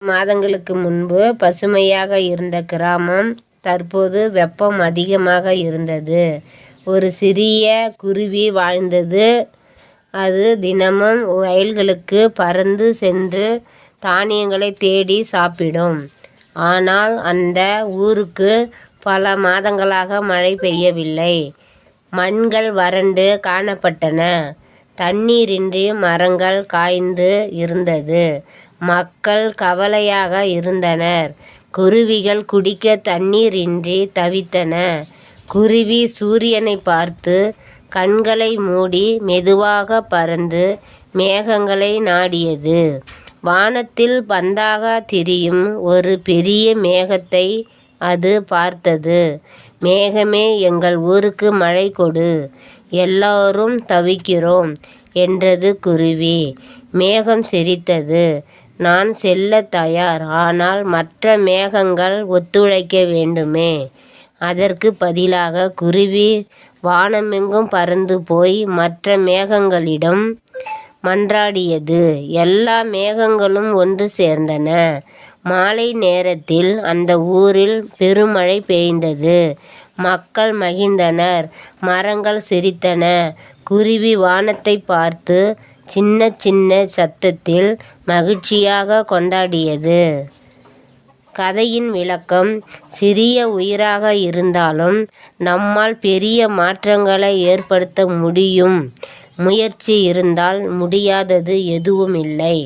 மாதங்களுக்கு முன்பு பசுமையாக இருந்த கிராமம் தற்போது வெப்பம் அதிகமாக இருந்தது. ஒரு சிறிய குருவி வாழ்ந்தது. அது தினமும் வயல்களுக்கு பறந்து சென்று தானியங்களை தேடி சாப்பிடும். ஆனால் அந்த ஊருக்கு பல மாதங்களாக மழை பெய்யவில்லை. மண்கள் வறண்டு காணப்பட்டன. தண்ணீரின்றி மரங்கள் காய்ந்து இருந்தது. மக்கள் கவலையாக இருந்தனர். குருவிகள் குடிக்க தண்ணீர் இன்றி தவித்தன. குருவி சூரியனை பார்த்து கண்களை மூடி மெதுவாக பறந்து மேகங்களை நாடியது. வானத்தில் பந்தாக திரியும் ஒரு பெரிய மேகத்தை அது பார்த்தது. மேகமே, எங்கள் ஊருக்கு மழை கொடு, எல்லோரும் தவிக்கிறோம் என்றது குருவி. மேகம் சிரித்தது. நான் செல்ல தயார், ஆனால் மற்ற மேகங்கள் ஒத்துழைக்க வேண்டுமே. அதற்கு பதிலாக குருவி வானமெங்கும் பறந்து போய் மற்ற மேகங்களிடம் மன்றாடியது. எல்லா மேகங்களும் ஒன்று சேர்ந்தன. மாலை நேரத்தில் அந்த ஊரில் பெருமழை பெய்தது. மக்கள் மகிழ்ந்தனர். மரங்கள் சிரித்தன. குருவி வானத்தை பார்த்து சின்ன சின்ன சத்தத்தில் மகிழ்ச்சியாக கொண்டாடியது. கதையின் விளக்கம்: சிறிய உயிராக இருந்தாலும் நம்மால் பெரிய மாற்றங்களை ஏற்படுத்த முடியும். முயற்சி இருந்தால் முடியாதது எதுவும் இல்லை.